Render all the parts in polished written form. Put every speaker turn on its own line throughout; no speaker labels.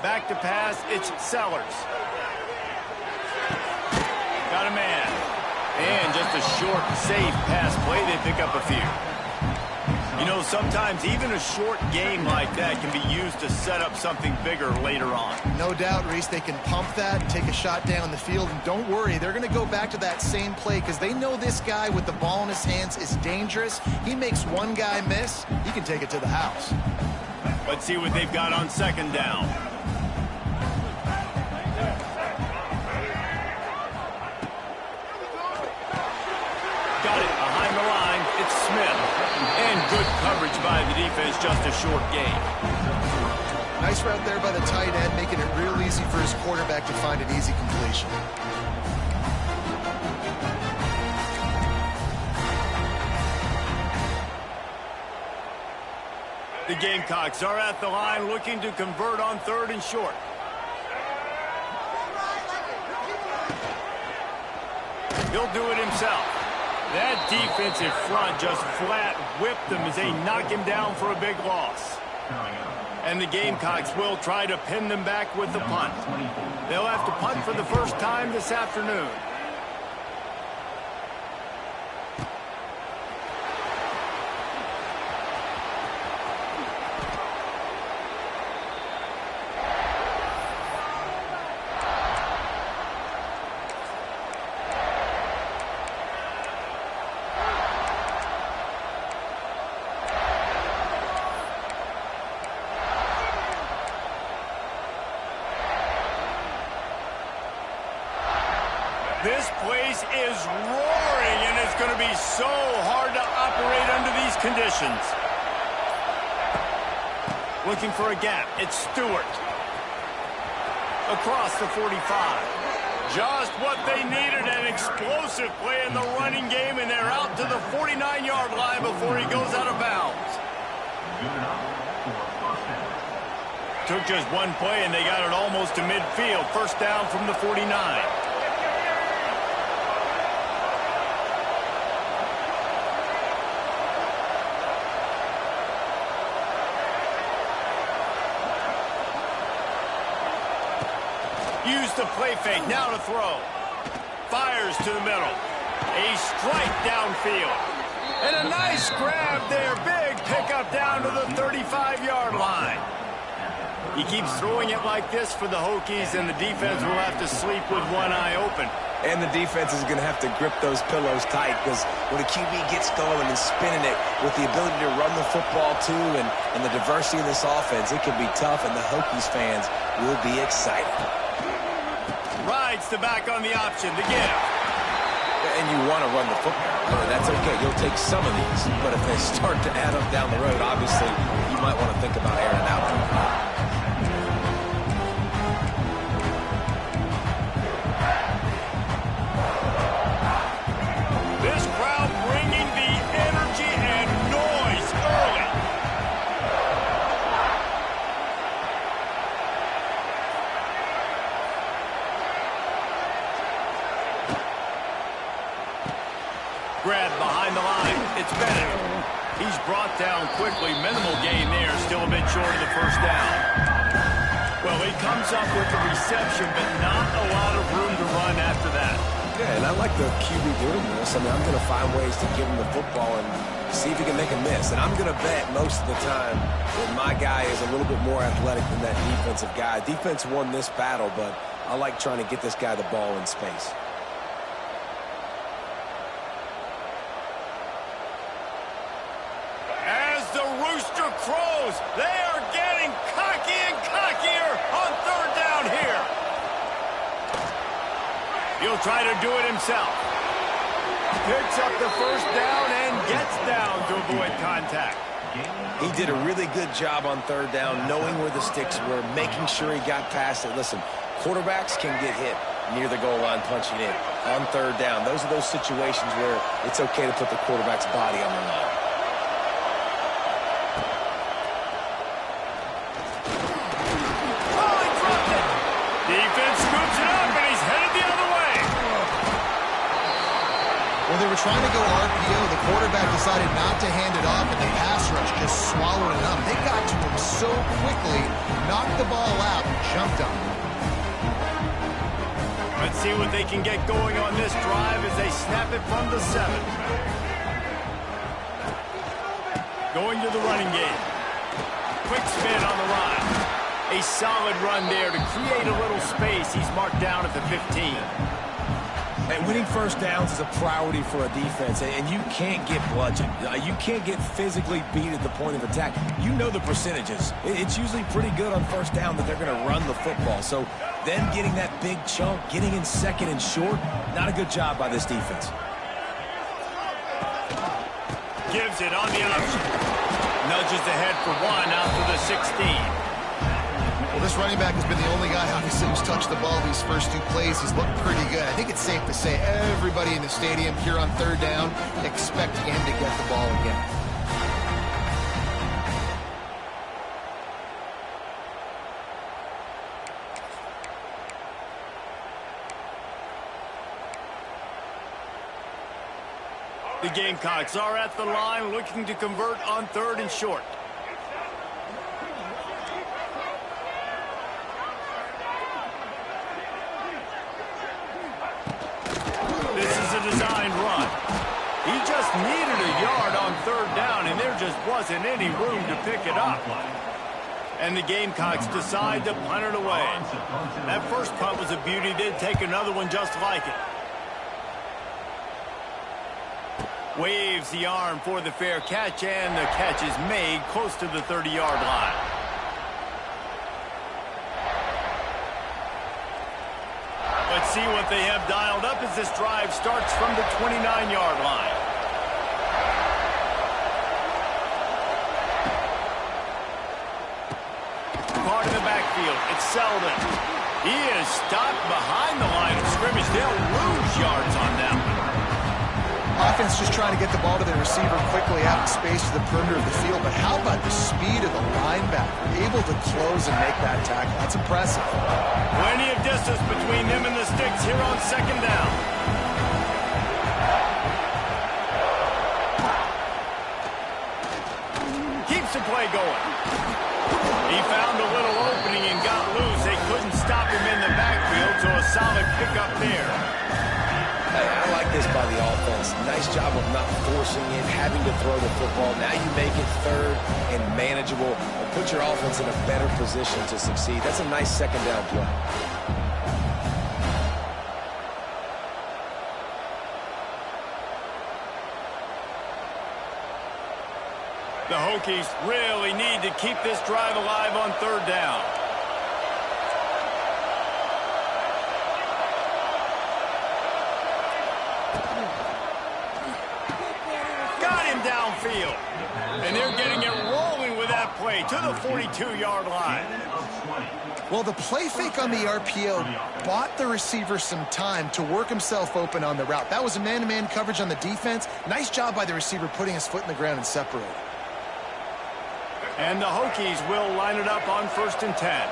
Back to pass, it's Sellers. Got a man. And just a short, safe pass play, they pick up a few. You know, sometimes even a short game like that can be used to set up something bigger later on.
No doubt, Reese, they can pump that, take a shot down the field, and don't worry, they're going to go back to that same play because they know this guy with the ball in his hands is dangerous. He makes one guy miss, he can take it to the house.
Let's see what they've got on second down. Got it behind the line. It's Smith. And good coverage by the defense, just a short game.
Nice route there by the tight end, making it real easy for his quarterback to find an easy completion.
The Gamecocks are at the line looking to convert on third and short. He'll do it himself. That defensive front just flat whipped them as they knock him down for a big loss. And the Gamecocks will try to pin them back with the punt. They'll have to punt for the first time this afternoon. This place is roaring, and it's going to be so hard to operate under these conditions. Looking for a gap. It's Stewart. Across the 45. Just what they needed, an explosive play in the running game, and they're out to the 49-yard line before he goes out of bounds. Took just one play, and they got it almost to midfield. First down from the 49. Use the play fake, now to throw. Fires to the middle. A strike downfield. And a nice grab there. Big pickup down to the 35-yard line. He keeps throwing it like this for the Hokies, and the defense will have to sleep with one eye open.
And the defense is going to have to grip those pillows tight because when a QB gets going and spinning it with the ability to run the football too and the diversity of this offense, it can be tough, and the Hokies fans will be excited.
Rides the back on the option to give.
And you want to run the football. That's okay. You'll take some of these. But if they start to add up down the road, obviously, you might want to think about airing out.
This crowd bringing the energy and noise early. Grab behind the line. It's Bennett. He's brought down quickly. Minimal gain there. Still a bit short of the first down. Well, he comes up with the reception, but not a lot of room to run after that.
Yeah, and I like the QB doing this. I mean, I'm going to find ways to give him the football and see if he can make a miss. And I'm going to bet most of the time that my guy is a little bit more athletic than that defensive guy. Defense won this battle, but I like trying to get this guy the ball in space.
Rooster crows. They are getting cocky and cockier on third down here. He'll try to do it himself. Picks up the first down and gets down to avoid contact.
He did a really good job on third down, knowing where the sticks were, making sure he got past it. Listen, quarterbacks can get hit near the goal line punching in. On third down, those are those situations where it's okay to put the quarterback's body on the line.
Well, they were trying to go RPO. The quarterback decided not to hand it off, and the pass rush just swallowed it up. They got to him so quickly, knocked the ball out, and jumped on him.
Let's see what they can get going on this drive as they snap it from the 7. Going to the running game. Quick spin on the run. A solid run there to create a little space. He's marked down at the 15.
And winning first downs is a priority for a defense, and you can't get bludgeoned. You can't get physically beat at the point of attack. You know the percentages. It's usually pretty good on first down that they're going to run the football. So them getting that big chunk, getting in second and short, not a good job by this defense.
Gives it on the option. Nudges ahead for 1 out to the 16.
Well, this running back has been the only guy, obviously, who's touched the ball these first 2 plays. He's looked pretty good. I think it's safe to say everybody in the stadium here on third down expect him to get the ball again.
The Gamecocks are at the line looking to convert on 3rd and short. This is a designed run. He just needed a yard on 3rd down, and there just wasn't any room to pick it up. And the Gamecocks decide to punt it away. That first punt was a beauty. They'd take another one just like it. Waves the arm for the fair catch, and the catch is made close to the 30-yard line. Let's see what they have dialed up as this drive starts from the 29-yard line. Caught in the backfield. It's Selden. He is stopped behind the line of scrimmage. They'll lose yards on that one.
Offense just trying to get the ball to the receiver quickly out in space to the perimeter of the field. But how about the speed of the linebacker? Able to close and make that tackle. That's impressive.
Plenty of distance between them and the sticks here on 2nd down. Keeps the play going. He found a little opening and got loose. They couldn't stop him in the backfield, so a solid pickup there.
Hey, I like this by the offense. Nice job of not forcing it, having to throw the football. Now you make it 3rd and manageable and put your offense in a better position to succeed. That's a nice 2nd down play.
The Hokies really need to keep this drive alive on 3rd down. Got him downfield. And they're getting it rolling with that play to the 42-yard line.
Well, the play fake on the RPO bought the receiver some time to work himself open on the route. That was a man-to-man coverage on the defense. Nice job by the receiver putting his foot in the ground and separating.
And the Hokies will line it up on 1st and 10.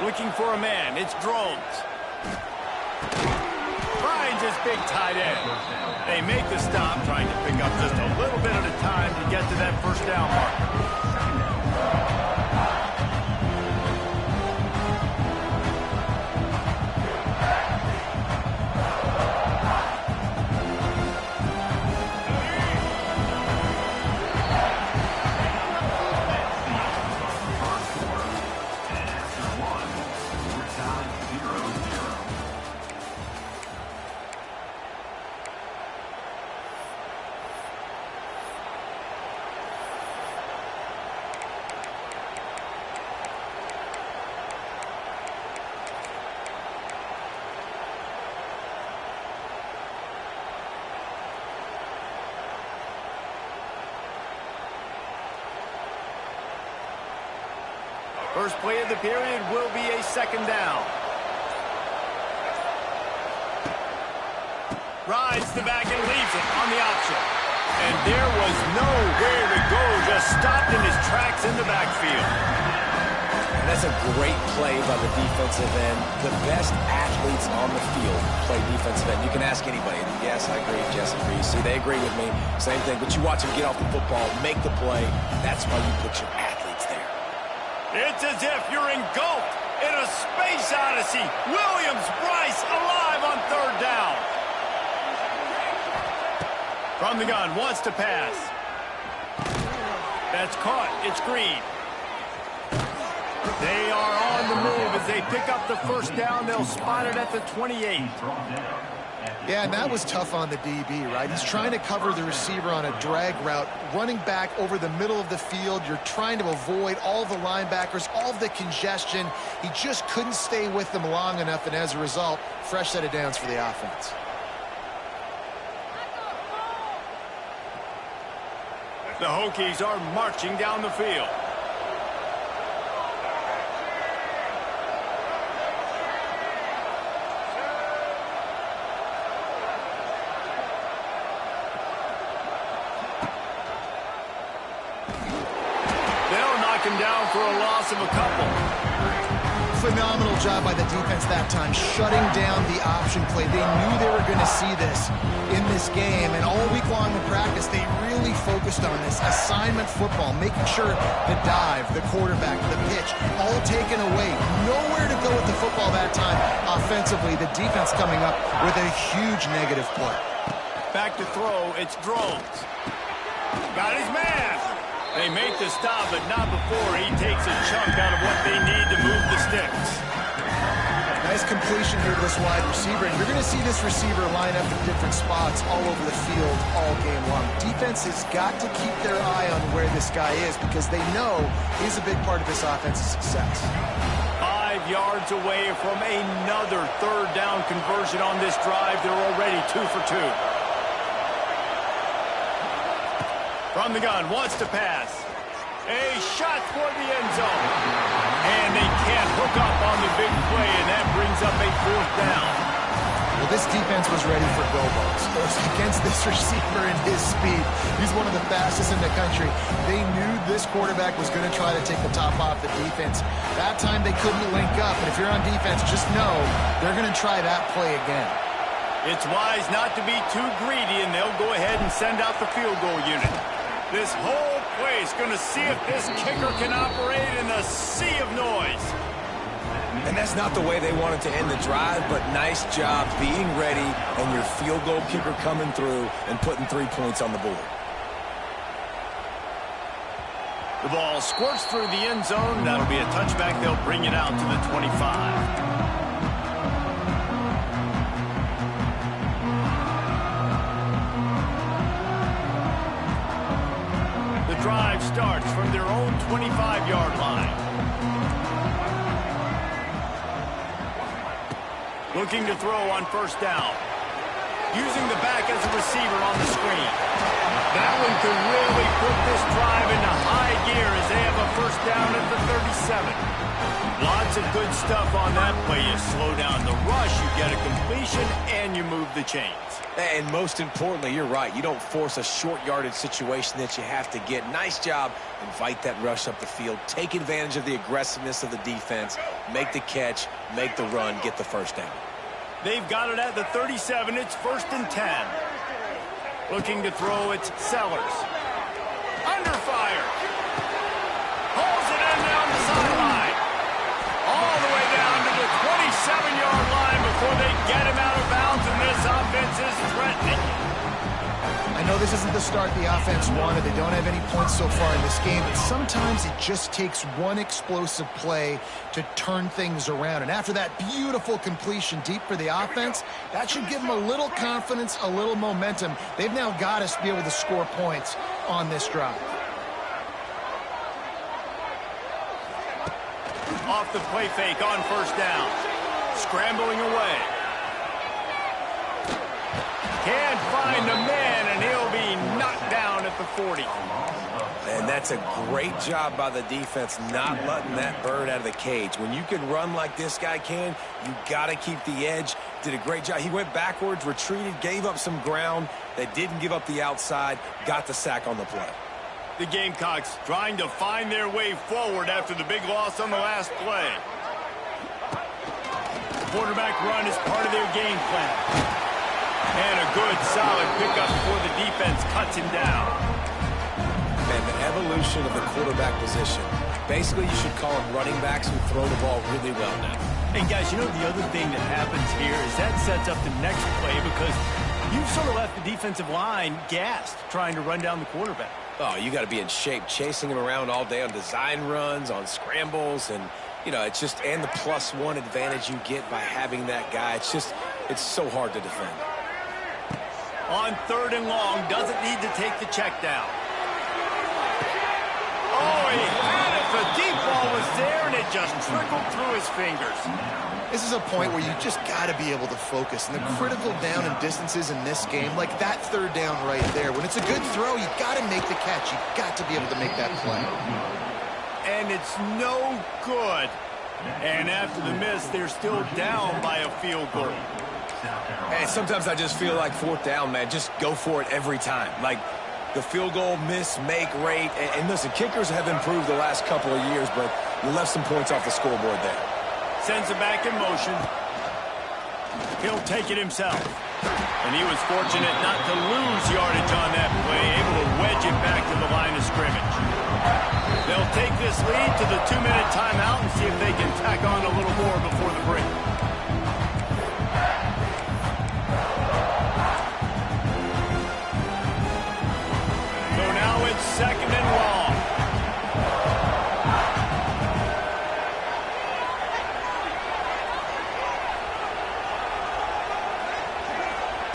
Looking for a man. It's Drones. Finds his big tight end. They make the stop, trying to pick up just a little bit at a time to get to that 1st down marker. First play of the period will be a 2nd down. Rides the back and leaves it on the option. And there was nowhere to go, just stopped in his
that's a great play by the defensive end. The best athletes on the field play defensive end. You can ask anybody. Yes, I agree, Jesse Reese. See, they agree with me. Same thing. But you watch them get off the football, make the play. That's why you put your athletes there.
It's as if you're engulfed in a space odyssey. Williams-Brice alive on third down. From the gun, wants to pass. That's caught. It's Green. They are on the move as they pick up the first down. They'll spot it at the 28.
Yeah, and that was tough on the DB, right? He's trying to cover the receiver on a drag route, running back over the middle of the field. You're trying to avoid all the linebackers, all of the congestion. He just couldn't stay with them long enough, and as a result, fresh set of downs for the offense.
The Hokies are marching down the field. They'll knock him down for a loss of a couple.
Phenomenal job by the defense that time, shutting down the option play. They knew they were going to see this in this game, and all week long in practice, they really focused on this assignment football, making sure the dive, the quarterback, the pitch, all taken away. Nowhere to go with the football that time offensively. The defense coming up with a huge negative play.
Back to throw, it's Drones. Got his man. They make the stop, but not before he takes a chunk out of what they need to move the sticks.
Nice completion here to this wide receiver. And you're going to see this receiver line up in different spots all over the field all game long. Defense has got to keep their eye on where this guy is because they know he's a big part of this offense's success.
5 yards away from another third down conversion on this drive. They're already 2 for 2. From the gun, wants to pass. A shot for the end zone. And they can't hook up on the big play, and that brings up a fourth down.
Well, this defense was ready for go-balls. Against this receiver and his speed, he's one of the fastest in the country. They knew this quarterback was going to try to take the top off the defense. That time they couldn't link up, and if you're on defense, just know they're going to try that play again.
It's wise not to be too greedy, and they'll go ahead and send out the field goal unit. This whole place going to see if this kicker can operate in the sea of noise.
And that's not the way they wanted to end the drive, but nice job being ready and your field goal kicker coming through and putting 3 points on the board.
The ball squirts through the end zone. That'll be a touchback. They'll bring it out to the 25. Drive starts from their own 25-yard line. Looking to throw on first down. Using the back as a receiver on the screen. That one could really put this drive into high gear as they have a first down at the 37. Lots of good stuff on that play. You slow down the rush, you get a completion, and you move the chains.
And most importantly, you're right. You don't force a short yardage situation that you have to get. Nice job. Invite that rush up the field. Take advantage of the aggressiveness of the defense. Make the catch. Make the run. Get the first down.
They've got it at the 37. It's 1st and 10. Looking to throw, it's Sellers. Under fire. Pulls it in down the sideline. All the way down to the 27-yard line before they get him out of bounds, and this offense is threatening.
I know this isn't the start the offense wanted. They don't have any points so far in this game, but sometimes it just takes one explosive play to turn things around. And after that beautiful completion deep for the offense, that should give them a little confidence, a little momentum. They've now got us to be able to score points on this drive.
Off the play fake on first down. Scrambling away. Can't find a man, and he'll be knocked down at the 40.
And that's a great job by the defense not letting that bird out of the cage. When you can run like this guy can, you got to keep the edge. Did a great job. He went backwards, retreated, gave up some ground. They didn't give up the outside, got the sack on the play.
The Gamecocks trying to find their way forward after the big loss on the last play. Quarterback run is part of their game plan. And a good, solid pickup before the defense cuts him down.
And the evolution of the quarterback position. Basically, you should call them running backs who throw the ball really well now.
And guys, you know the other thing that happens here is that sets up the next play because you've sort of left the defensive line gassed trying to run down the quarterback.
Oh, you got to be in shape, chasing him around all day on design runs, on scrambles, and, you know, it's just, and the +1 advantage you get by having that guy. It's so hard to defend.
On 3rd and long, doesn't need to take the check down. Oh, he had it. The deep ball was there, and it just trickled through his fingers.
This is a point where you just got to be able to focus. And the critical down and distances in this game, like that 3rd down right there, when it's a good throw, you got to make the catch. You got to be able to make that play.
And it's no good. And after the miss, they're still down by a field goal.
Hey, sometimes I just feel like 4th down, man. Just go for it every time. Like the field goal miss, make rate. And listen, kickers have improved the last couple of years, but you left some points off the scoreboard there.
Sends it back in motion. He'll take it himself. And he was fortunate not to lose yardage on that play, able to wedge it back to the line of scrimmage. They'll take this lead to the 2-minute timeout and see if they can tack on a little more before the break. So now it's 2nd and long.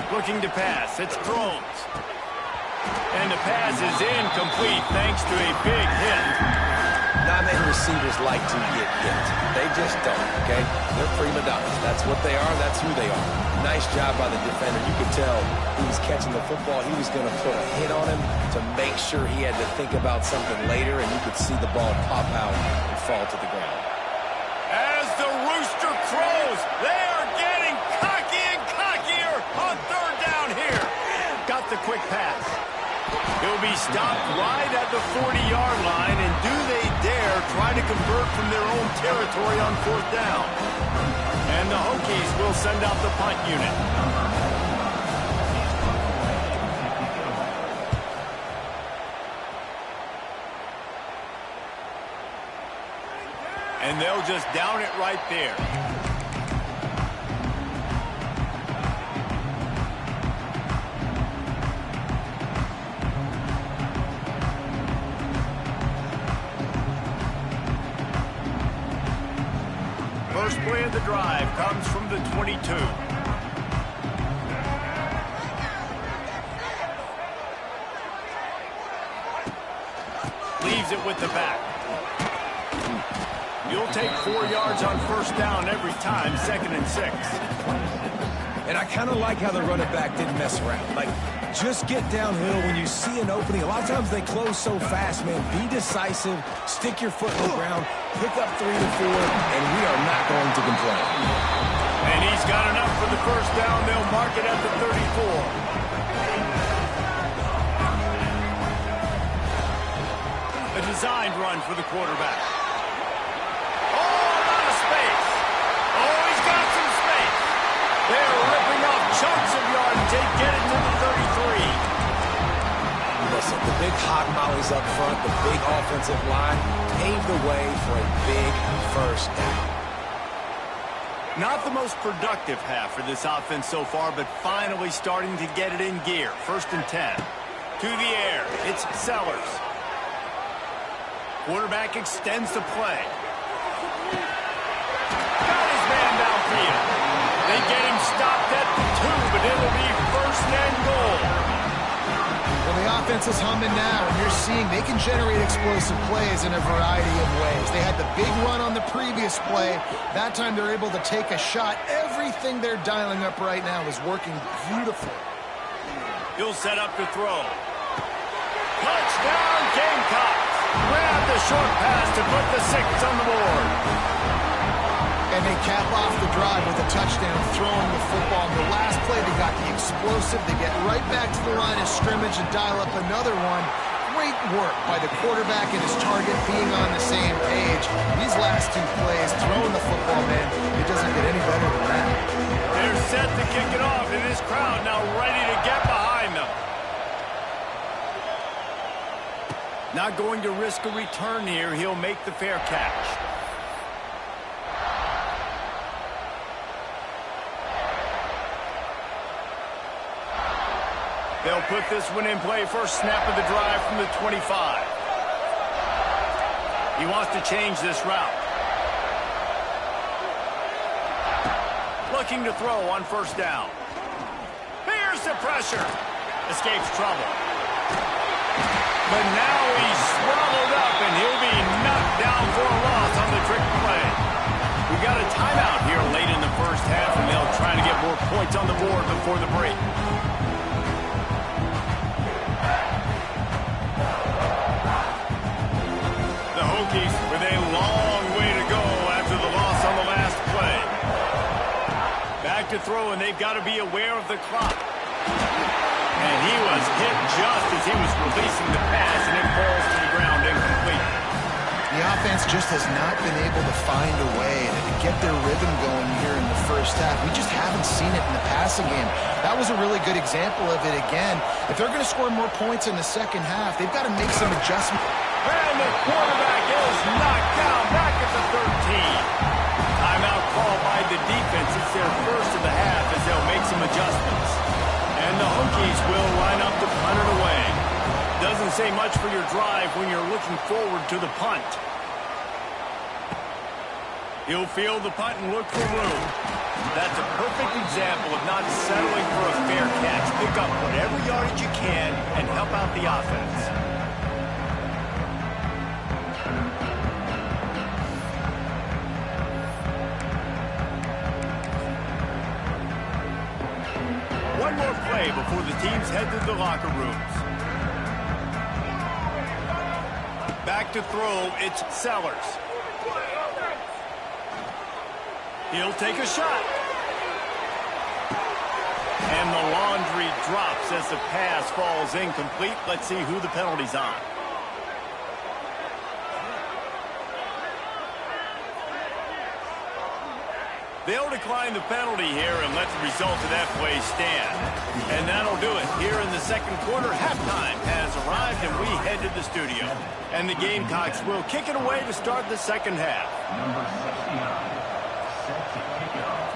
Looking to pass. It's Drones. And the pass is incomplete thanks to a big hit.
Not many receivers like to get hit. They just don't, okay? They're prima donnas. That's what they are. That's who they are. Nice job by the defender. You could tell he was catching the football. He was going to put a hit on him to make sure he had to think about something later, and you could see the ball pop out and fall to the ground.
As the rooster crows, they are getting cocky and cockier on 3rd down here. Got the quick pass. He'll be stopped right at the 40-yard line, and do they dare try to convert from their own territory on 4th down? And the Hokies will send out the punt unit. And they'll just down it right there. First play of the drive comes from the 22. Leaves it with the back. You'll take 4 yards on 1st down every time, 2nd and 6.
And I kind of like how the running back didn't mess around. Like, just get downhill when you see an opening. A lot of times they close so fast, man. Be decisive, stick your foot in the ground, pick up 3 and 4, and we are not going to complain.
And he's got enough for the 1st down. They'll mark it at the 34. A designed run for the quarterback. Oh, a lot of space. Oh, he's got some space. They're ripping off chunks of yardage. They get it to the 33.
Listen, the big hog mollies up front, the big offensive line, paved the way for a big 1st down.
Not the most productive half for this offense so far, but finally starting to get it in gear. 1st and 10. To the air. It's Sellers. Quarterback extends the play. Got his man downfield. They get him stopped at the 2, but it'll be 1st and goal.
Well, the offense is humming now, and you're seeing they can generate explosive plays in a variety of ways. They had the big run on the previous play. That time they're able to take a shot. Everything they're dialing up right now is working beautifully.
He'll set up to throw. Touchdown, Gamecocks. Grab the short pass to put the 6 on the board.
And they cap off the drive with a touchdown, throwing the football. In the last play, they got the explosive. They get right back to the line of scrimmage and dial up another one. great work by the quarterback and his target being on the same page. These last two plays, throwing the football, man, it doesn't get any better than that.
They're set to kick it off, and this crowd now ready to get behind them. Not going to risk a return here. He'll make the fair catch. They'll put this one in play. First snap of the drive from the 25. He wants to change this route. Looking to throw on first down. Here's the pressure. Escapes trouble. But now he's swallowed up, and he'll be knocked down for a loss on the trick play. We've got a timeout here late in the first half, and they'll try to get more points on the board before the break. The Hokies with a long way to go after the loss on the last play. Back to throw, and they've got to be aware of the clock. And he was hit just as he was releasing the pass, and it falls to the ground incomplete.
The offense just has not been able to find a way to get their rhythm going here in the first half. We just haven't seen it in the passing game. That was a really good example of it again. If they're going to score more points in the second half, they've got to make some adjustments.
And the quarterback is knocked down back at the 13. Timeout called by the defense. It's their first of the half as they'll make some adjustments. And the Hokies will line up to punt it away. Doesn't say much for your drive when you're looking forward to the punt. He'll field the punt and look for room. That's a perfect example of not settling for a fair catch. Pick up whatever yardage you can and help out the offense. One more play before the teams head to the locker rooms. Back to throw, it's Sellers. He'll take a shot. And the laundry drops as the pass falls incomplete. Let's see who the penalty's on. They'll decline the penalty here and let the result of that play stand. And that'll do it. Here in the second quarter, halftime has arrived, and we head to the studio. And the Gamecocks will kick it away to start the second half.
Number 69, set to kick it off.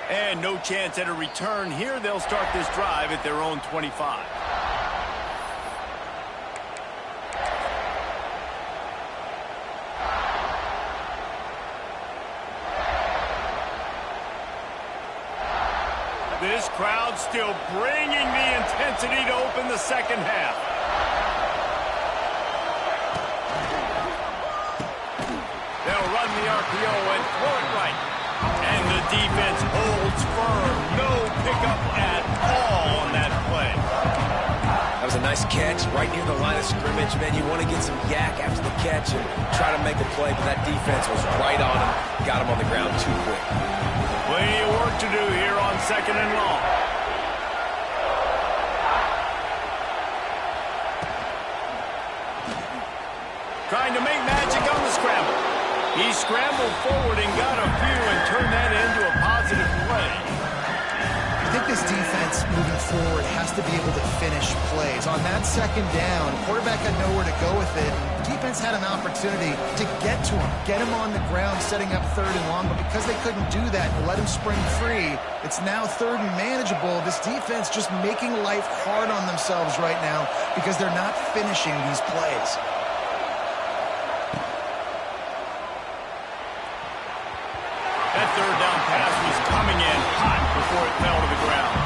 And no chance at a return here. They'll start this drive at their own 25. This crowd still bringing the intensity to open the second half. They'll run the RPO and throw it right. And the defense holds firm. No pickup at all on that play.
That was a nice catch right near the line of scrimmage. Man, you want to get some yak after the catch and try to make a play, but that defense was right on him. Got him on the ground too quick.
Plenty of work to do here on second and long. Trying to make magic on the scramble. He scrambled forward and got a few and turned that into a positive play.
I think this defense moving forward has to be able to finish plays. On that second down, quarterback had nowhere to go with it. Defense had an opportunity to get to him, get him on the ground, setting up third and long, but because they couldn't do that and let him spring free, it's now third and manageable. This defense just making life hard on themselves right now because they're not finishing these plays.
That third down pass was coming in hot before it fell to the ground.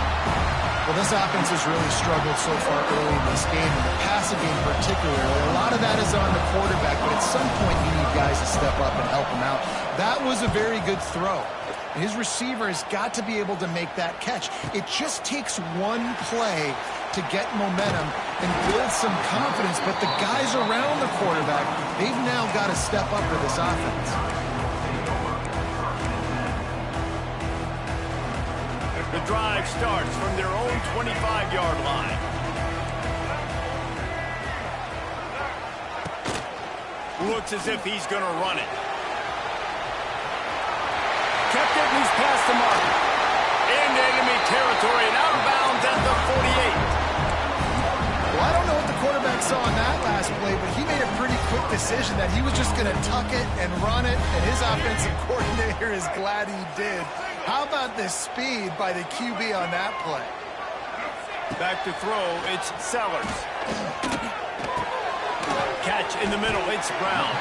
Well, this offense has really struggled so far early in this game, and the passing game particularly. A lot of that is on the quarterback, but at some point you need guys to step up and help him out. That was a very good throw. His receiver has got to be able to make that catch. It just takes one play to get momentum and build some confidence, but the guys around the quarterback, they've now got to step up for this offense.
The drive starts from their own 25-yard line. Looks as if he's going to run it. Kept it, and he's past the mark. Into enemy territory and out of bounds at the 48.
Well, I don't know what the quarterback saw in that last play, but he made a pretty quick decision that he was just going to tuck it and run it, and his offensive coordinator is glad he did. How about the speed by the QB on that play?
Back to throw, it's Sellers. Catch in the middle, it's Brown.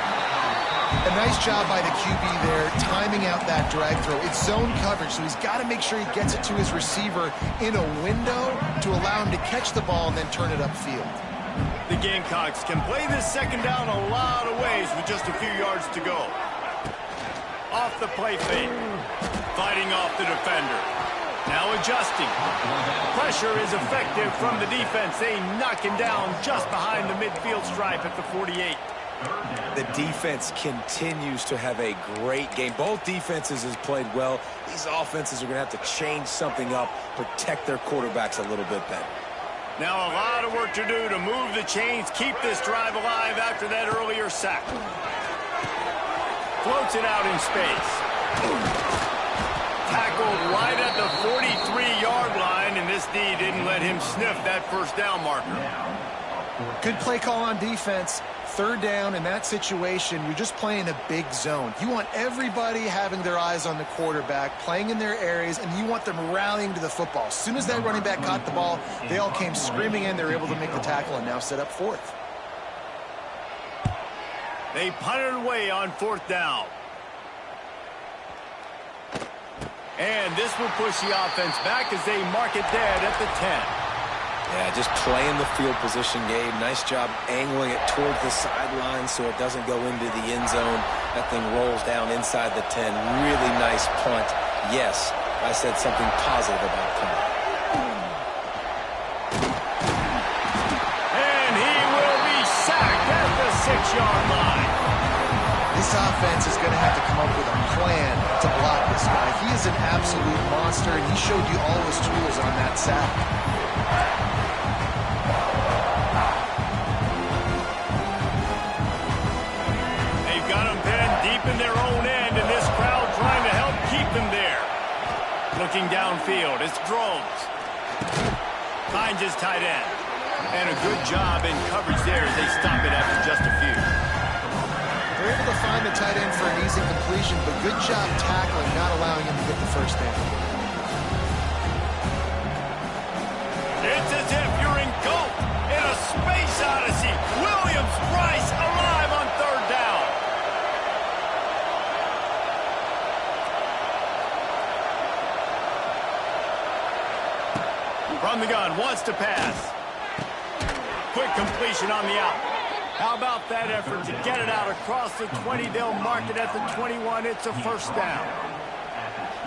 A nice job by the QB there, timing out that drag throw. It's zone coverage, so he's got to make sure he gets it to his receiver in a window to allow him to catch the ball and then turn it upfield.
The Gamecocks can play this second down a lot of ways with just a few yards to go. Off the play fake. Fighting off the defender. Now adjusting. Pressure is effective from the defense. They knock him down just behind the midfield stripe at the 48.
The defense continues to have a great game. Both defenses has played well. These offenses are going to have to change something up, protect their quarterbacks a little bit better.
Now a lot of work to do to move the chains, keep this drive alive after that earlier sack. Floats it out in space. Tackled right at the 43-yard line, and this D didn't let him sniff that first down marker.
Good play call on defense. Third down in that situation, you're just playing a big zone. You want everybody having their eyes on the quarterback, playing in their areas, and you want them rallying to the football. As soon as that running back caught the ball, they all came screaming in. They were able to make the tackle and now set up fourth.
They punted away on fourth down. And this will push the offense back as they mark it dead at the 10.
Yeah, just playing the field position, Gabe. Nice job angling it towards the sideline so it doesn't go into the end zone. That thing rolls down inside the 10. Really nice punt. Yes, I said something positive about punt.
And he will be sacked at the 6-yard line.
This offense is going to have to come up with a plan to block this guy. He is an absolute monster, and he showed you all his tools on that sack.
In their own end, and this crowd trying to help keep them there. Looking downfield, it's Drones. Finds his tight end. And a good job in coverage there as they stop it after just a few.
They're able to find the tight end for an easy completion, but good job tackling, not allowing him to get the first down.
It's as if you're engulfed in a space odyssey. Williams-Brice alive on third down. From the gun, wants to pass. Quick completion on the out. How about that effort to get it out across the 20? They'll mark it at the 21. It's a first down.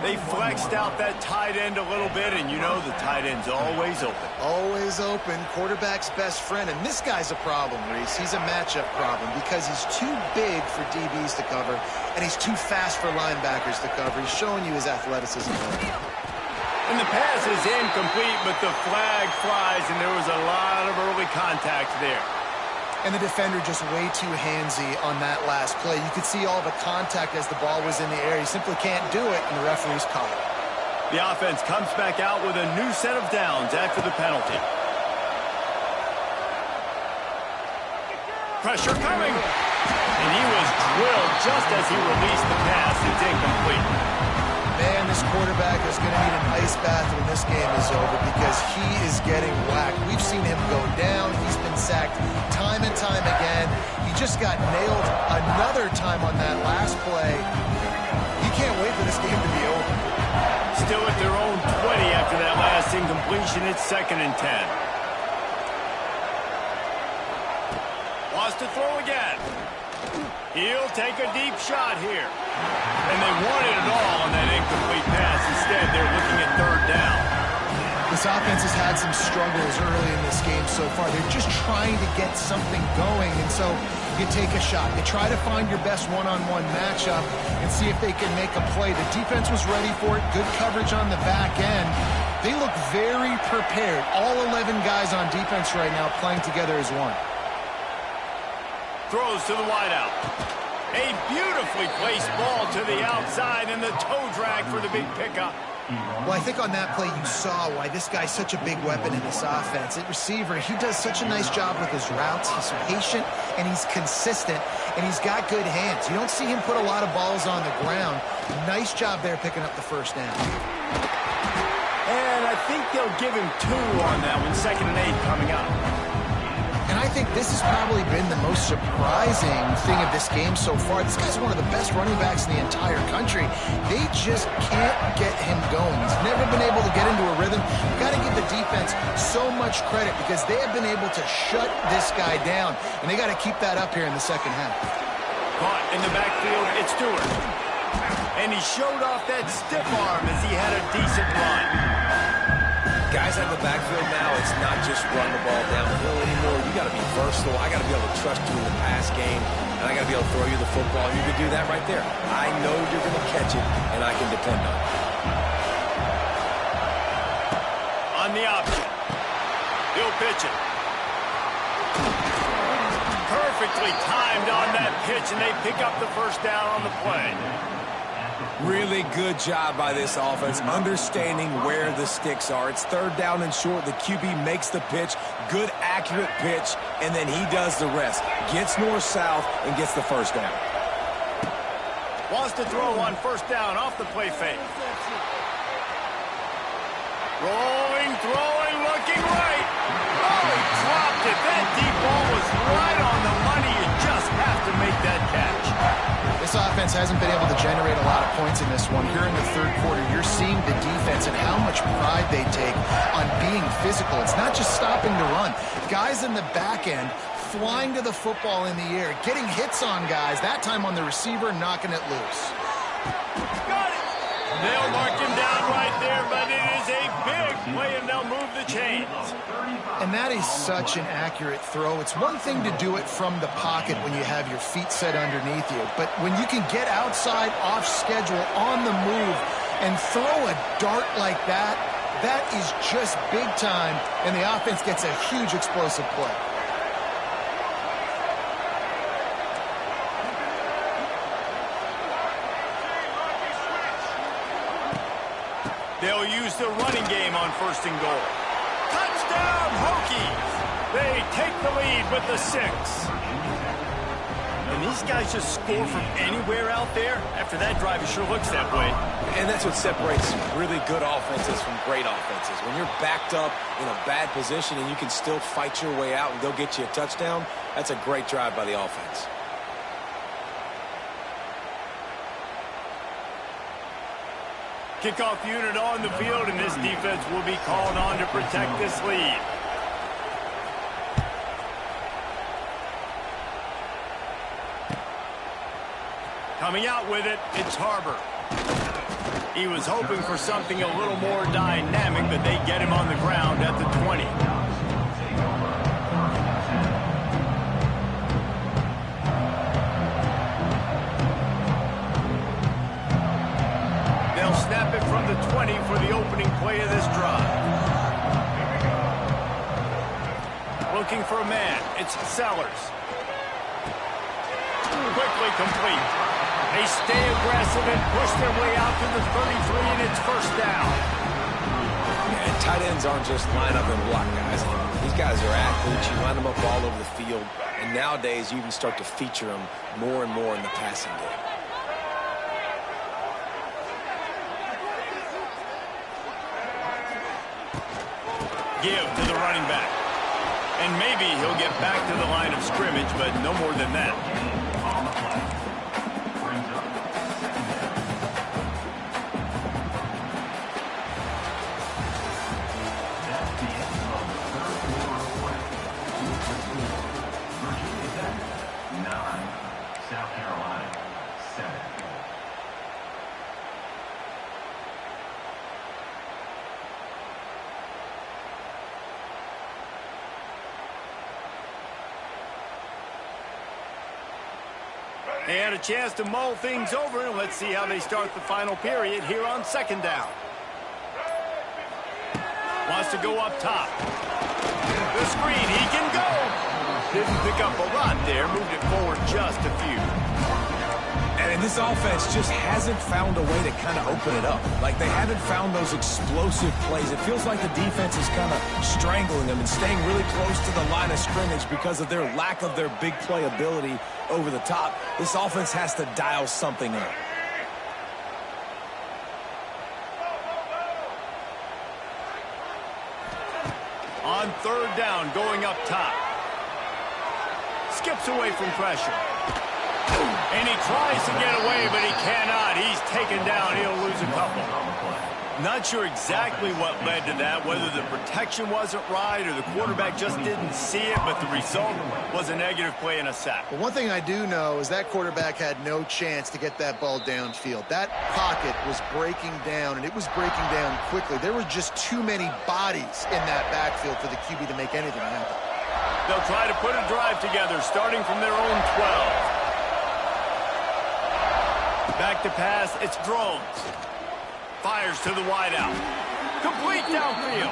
They flexed out that tight end a little bit, and you know the tight end's always open.
Always open. Quarterback's best friend. And this guy's a problem, Reese. He's a matchup problem because he's too big for DBs to cover, and he's too fast for linebackers to cover. He's showing you his athleticism.
And the pass is incomplete, but the flag flies, and there was a lot of early contact there.
And the defender just way too handsy on that last play. You could see all the contact as the ball was in the air. He simply can't do it, and the referee's caught it.
The offense comes back out with a new set of downs after the penalty. Pressure coming. And he was drilled just as he released the pass. It's incomplete.
Man, this quarterback is going to need an ice bath when this game is over because he is getting whacked. We've seen him go down. He's been sacked time and time again. He just got nailed another time on that last play. He can't wait for this game to be over.
Still at their own 20 after that last incompletion. It's 2nd and 10. Wants to throw again. He'll take a deep shot here. And they wanted it all on that incomplete pass. Instead, they're looking at third down.
This offense has had some struggles early in this game so far. They're just trying to get something going, and so you take a shot. You try to find your best one-on-one matchup and see if they can make a play. The defense was ready for it. Good coverage on the back end. They look very prepared. All 11 guys on defense right now playing together as one.
Throws to the wideout. A beautifully placed ball to the outside, and the toe drag for the big pickup.
Well, I think on that play you saw why this guy's such a big weapon in this offense. At receiver, he does such a nice job with his routes. He's patient, and he's consistent, and he's got good hands. You don't see him put a lot of balls on the ground. Nice job there picking up the first down.
And I think they'll give him 2 on that one, 2nd and 8 coming up.
And I think this has probably been the most surprising thing of this game so far. This guy's one of the best running backs in the entire country. They just can't get him going. He's never been able to get into a rhythm. You've got to give the defense so much credit because they have been able to shut this guy down, and they got to keep that up here in the second half.
Caught in the backfield, it's Stewart. And he showed off that stiff arm as he had a decent run.
Guys in the backfield now, it's not just run the ball downhill anymore. You got to be versatile. I got to be able to trust you in the pass game, and I got to be able to throw you the football. You can do that right there. I know you're going to catch it, and I can depend on it.
On the option. He'll pitch it. Perfectly timed on that pitch, and they pick up the first down on the play.
Really good job by this offense, understanding where the sticks are. It's 3rd down and short. The QB makes the pitch, good, accurate pitch, and then he does the rest. Gets north-south and gets the first down.
Wants to throw on 1st down off the play fake. Rolling, throwing, looking right. Oh, he dropped it. That deep ball was right on the money. You just have to make that catch.
This offense hasn't been able to generate a lot of points in this one. Here in the 3rd quarter, you're seeing the defense and how much pride they take on being physical. It's not just stopping to run. Guys in the back end flying to the football in the air, getting hits on guys, that time on the receiver, knocking it loose.
Got it. They'll mark him down right there, but it is a big play, and they'll move the chains.
And that is such an accurate throw. It's one thing to do it from the pocket when you have your feet set underneath you, but when you can get outside, off schedule, on the move, and throw a dart like that, that is just big time, and the offense gets a huge explosive play.
They'll use the running game on 1st and goal. Touchdown, Hokies! They take the lead with the 6. And these guys just score from anywhere out there. After that drive, it sure looks that way.
And that's what separates really good offenses from great offenses. When you're backed up in a bad position and you can still fight your way out and go get you a touchdown, that's a great drive by the offense.
Kickoff unit on the field, and this defense will be called on to protect this lead. Coming out with it, it's Harbor. He was hoping for something a little more dynamic, but they get him on the ground at the 20. Snap it from the 20 for the opening play of this drive. Looking for a man. It's Sellers. Quickly complete. They stay aggressive and push their way out to the 33, and it's 1st down.
And tight ends aren't just line up and block guys. These guys are athletes. You line them up all over the field. And nowadays, you even start to feature them more and more in the passing game.
Give to the running back. And maybe he'll get back to the line of scrimmage, but no more than that.
On the play. Brings up. That's the end of the 3rd quarter of play. Virginia Tech, 9. South Carolina, 7.
They had a chance to mull things over, and let's see how they start the final period here on 2nd down. Wants to go up top. The screen, he can go. Didn't pick up a lot there, moved it forward just a few.
And this offense just hasn't found a way to kind of open it up. Like, they haven't found those explosive plays. It feels like the defense is kind of strangling them and staying really close to the line of scrimmage because of their lack of their big play ability over the top. This offense has to dial something up.
On third down, going up top. Skips away from pressure. And he tries to get away, but he cannot. He's taken down. He'll lose a couple. Not sure exactly what led to that, whether the protection wasn't right or the quarterback just didn't see it, but the result was a negative play and a sack.
Well, one thing I do know is that quarterback had no chance to get that ball downfield. That pocket was breaking down, and it was breaking down quickly. There were just too many bodies in that backfield for the QB to make anything happen.
They'll try to put a drive together, starting from their own 12. Back to pass, it's Drones. Fires to the wideout. Complete downfield.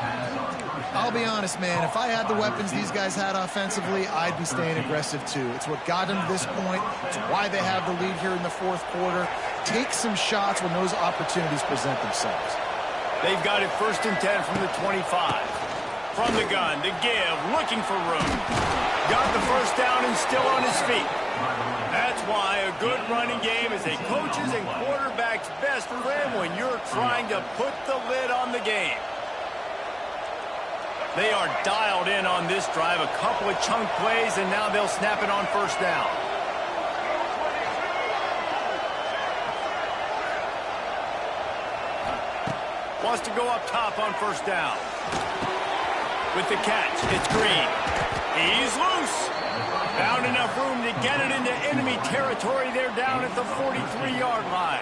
I'll be honest, man, if I had the weapons these guys had offensively, I'd be staying aggressive too. It's what got them to this point. It's why they have the lead here in the fourth quarter. Take some shots when those opportunities present themselves.
They've got it 1st and 10 from the 25. From the gun, to give, looking for room. Got the first down and still on his feet. That's why a good running game is a coach's and quarterback's best friend when you're trying to put the lid on the game. They are dialed in on this drive, a couple of chunk plays, and now they'll snap it on first down. Wants to go up top on first down. With the catch, it's Green. He's loose. Found enough room to get it into enemy territory. They're down at the 43-yard line.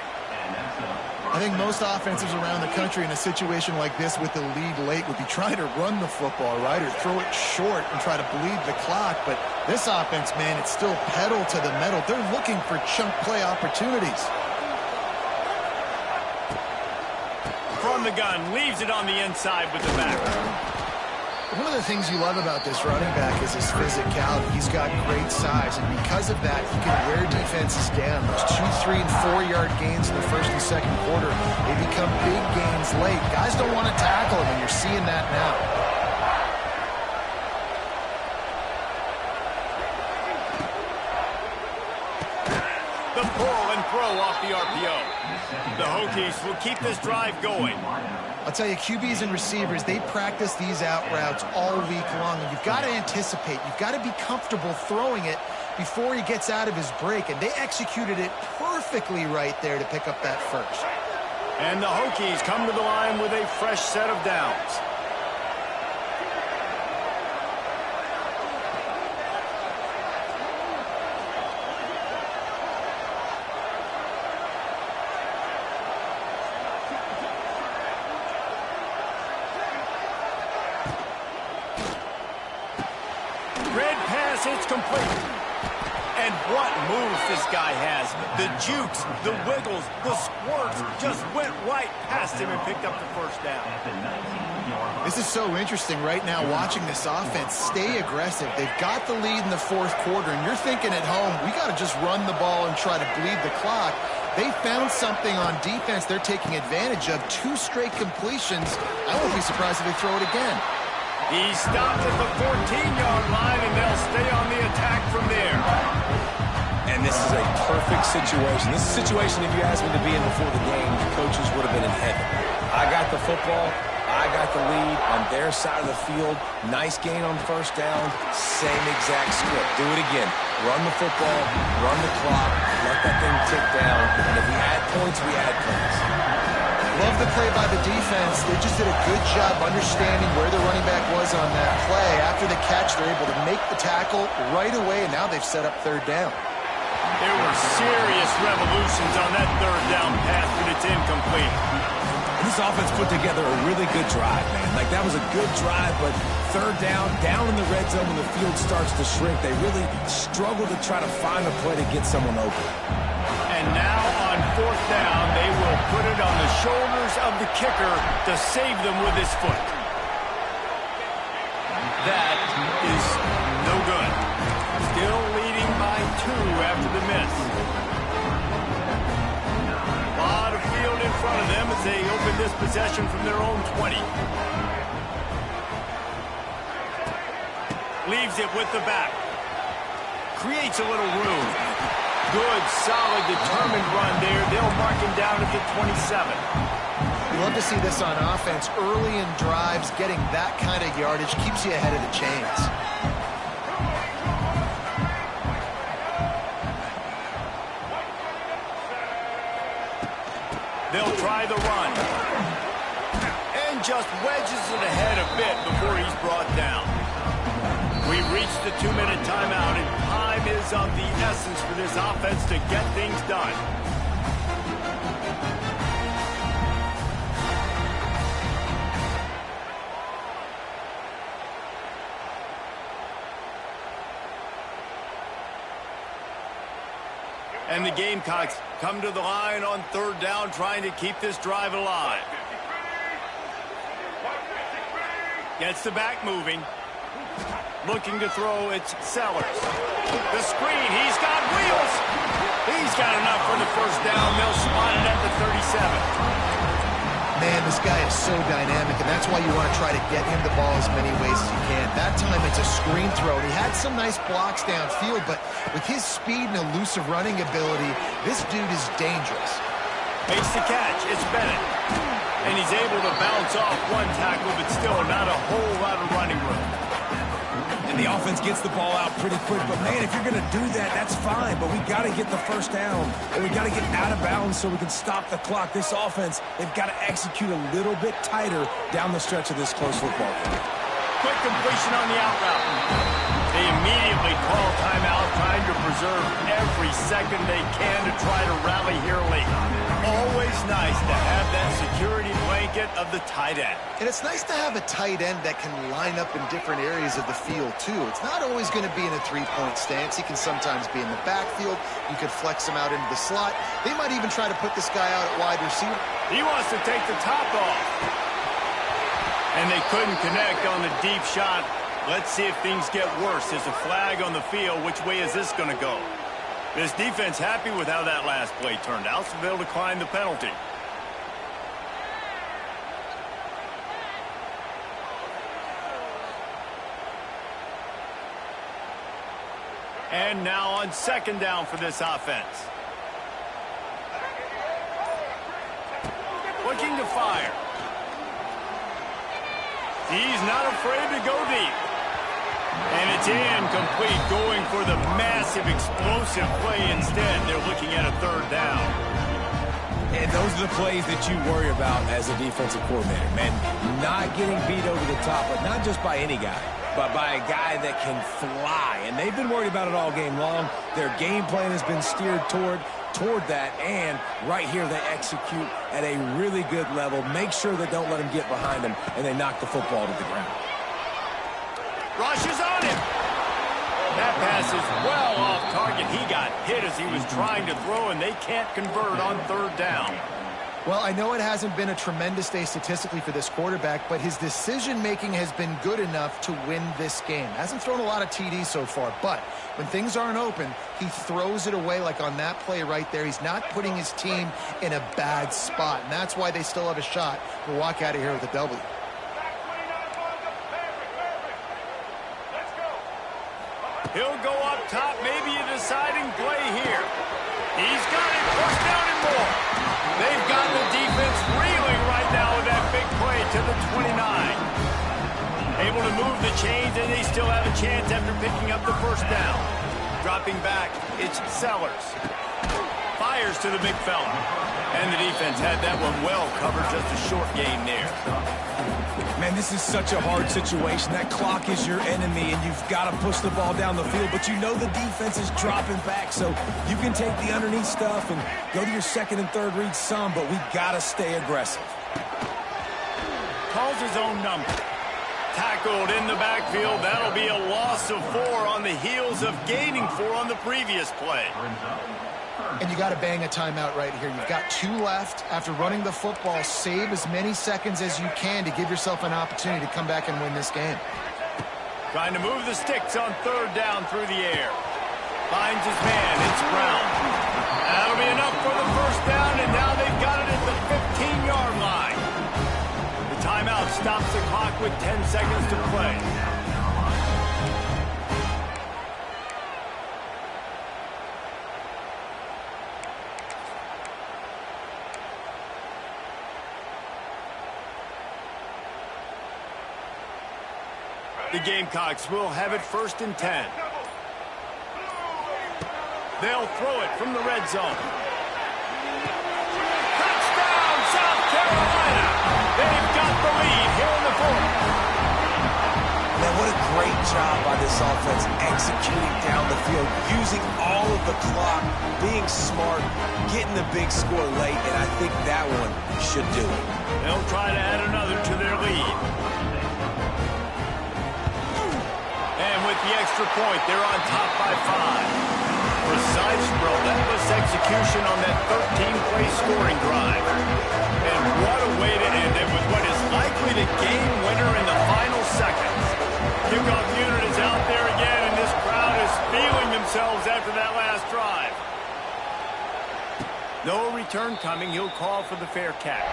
I think most offenses around the country in a situation like this with the lead late would be trying to run the football, right, or throw it short and try to bleed the clock. But this offense, man, it's still pedal to the metal. They're looking for chunk play opportunities.
From the gun, leaves it on the inside with the back.
One of the things you love about this running back is his physicality. He's got great size, and because of that, he can wear defenses down. Those 2, 3, and 4-yard gains in the first and second quarter, they become big gains late. Guys don't want to tackle him, and you're seeing that now.
The pull and throw off the RPO. The Hokies will keep this drive going.
I'll tell you, QBs and receivers, they practice these out routes all week long. And you've got to anticipate. You've got to be comfortable throwing it before he gets out of his break. And they executed it perfectly right there to pick up that first.
And the Hokies come to the line with a fresh set of downs. It's complete. And what moves this guy has. The jukes, the wiggles, the squirts just went right past him and picked up the first down.
This is so interesting right now watching this offense stay aggressive. They've got the lead in the fourth quarter, and you're thinking at home, we got to just run the ball and try to bleed the clock. They found something on defense they're taking advantage of. 2 straight completions. I won't be surprised if they throw it again.
He stopped at the 14-yard line, and they'll stay on the attack from there.
And this is a perfect situation. This is a situation, if you asked me to be in before the game, the coaches would have been in heaven. I got the football. I got the lead on their side of the field. Nice gain on first down. Same exact script. Do it again. Run the football, run the clock, let that thing tick down. And if we add points, we add points.
Love the play by the defense. They just did a good job understanding where the running back was on that play. After the catch, they're able to make the tackle right away, and now they've set up third down.
There were serious revolutions on that third down pass, but it's incomplete.
This offense put together a really good drive, man. Like, that was a good drive, but third down in the red zone when the field starts to shrink, they really struggle to try to find a play to get someone open.
And now on fourth down, they will put it on the shoulders of the kicker to save them with his foot. That is no good. Still leading by 2 after the miss. A lot of field in front of them as they open this possession from their own 20. Leaves it with the back. Creates a little room. Good, solid, determined run there. They'll mark him down at the 27.
You love to see this on offense. Early in drives, getting that kind of yardage keeps you ahead of the chains.
They'll try the run. And just wedges it ahead a bit before he's brought down. We reached the 2-minute timeout, and time is of the essence for this offense to get things done. And the Gamecocks come to the line on 3rd down, trying to keep this drive alive. Gets the back moving. Looking to throw, it's Sellers. The screen, he's got wheels. He's got enough for the first down. They'll spot it at the 37.
Man, this guy is so dynamic, and that's why you want to try to get him the ball as many ways as you can. That time, it's a screen throw. He had some nice blocks downfield, but with his speed and elusive running ability, this dude is dangerous.
Makes the catch. It's Bennett. And he's able to bounce off one tackle, but still not a whole lot of running room.
And the offense gets the ball out pretty quick. But, man, if you're going to do that, that's fine. But we got to get the first down, and we got to get out of bounds so we can stop the clock. This offense, they've got to execute a little bit tighter down the stretch of this close football game.
Quick completion on the out route. They immediately call timeout, trying to preserve every second they can to try to rally here late. Always nice to have that security blanket of the tight end.
And it's nice to have a tight end that can line up in different areas of the field, too. It's not always going to be in a three-point stance. He can sometimes be in the backfield. You could flex him out into the slot. They might even try to put this guy out at wide receiver.
He wants to take the top off. And they couldn't connect on the deep shot. Let's see if things get worse. There's a flag on the field. Which way is this going to go? This defense happy with how that last play turned out, so they'll decline the penalty. And now on 2nd down for this offense. Looking to fire. He's not afraid to go deep. And it's incomplete, going for the massive, explosive play instead. They're looking at a 3rd down.
And those are the plays that you worry about as a defensive coordinator, man. Not getting beat over the top, but not just by any guy, but by a guy that can fly. And they've been worried about it all game long. Their game plan has been steered toward that, and right here they execute at a really good level. Make sure they don't let them get behind them, and they knock the football to the ground.
Rushes on him. That pass is well off target. He got hit as he was trying to throw, and they can't convert on 3rd down.
Well, I know it hasn't been a tremendous day statistically for this quarterback, but his decision-making has been good enough to win this game. Hasn't thrown a lot of TDs so far, but when things aren't open, he throws it away like on that play right there. He's not putting his team in a bad spot, and that's why they still have a shot to walk out of here with a W.
He'll go up top, maybe a deciding play here. He's got it, first down and more. They've got the defense reeling right now with that big play to the 29. Able to move the chains, and they still have a chance after picking up the first down. Dropping back, it's Sellers. Fires to the big fella. And the defense had that one well covered, just a short gain there.
Man, this is such a hard situation. That clock is your enemy, and you've got to push the ball down the field, but you know the defense is dropping back, so you can take the underneath stuff and go to your 2nd and 3rd read some, but we got to stay aggressive.
Calls his own number. Tackled in the backfield. That'll be a loss of 4 on the heels of gaining 4 on the previous play.
And you got to bang a timeout right here. You've got 2 left. After running the football, save as many seconds as you can to give yourself an opportunity to come back and win this game.
Trying to move the sticks on third down through the air. Finds his man. It's Brown. That'll be enough for the first down, and now they've got it at the 15-yard line. The timeout stops the clock with 10 seconds to play. The Gamecocks will have it 1st and 10. They'll throw it from the red zone. Touchdown, South Carolina! They've got the lead here in the 4th.
Man, what a great job by this offense executing down the field, using all of the clock, being smart, getting the big score late, and I think that one should do it.
They'll try to add another to their lead. And with the extra point, they're on top by 5. Precise, relentless execution on that 13-play scoring drive. And what a way to end it with what is likely the game winner in the final seconds. Kickoff unit is out there again, and this crowd is feeling themselves after that last drive. No return coming. He'll call for the fair catch.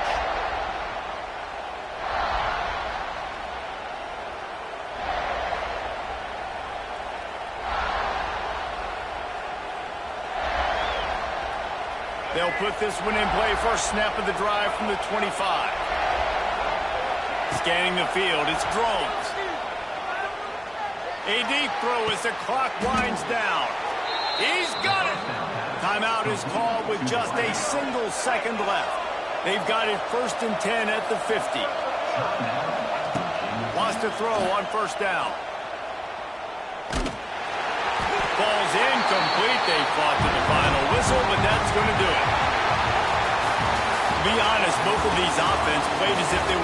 They'll put this one in play. First snap of the drive from the 25. Scanning the field, it's Drones. A deep throw as the clock winds down. He's got it! Timeout is called with just a single second left. They've got it 1st and 10 at the 50. Wants to throw on first down. Ball's incomplete. They fought to the final whistle, but that's going to do it. To be honest, both of these offenses played as if they were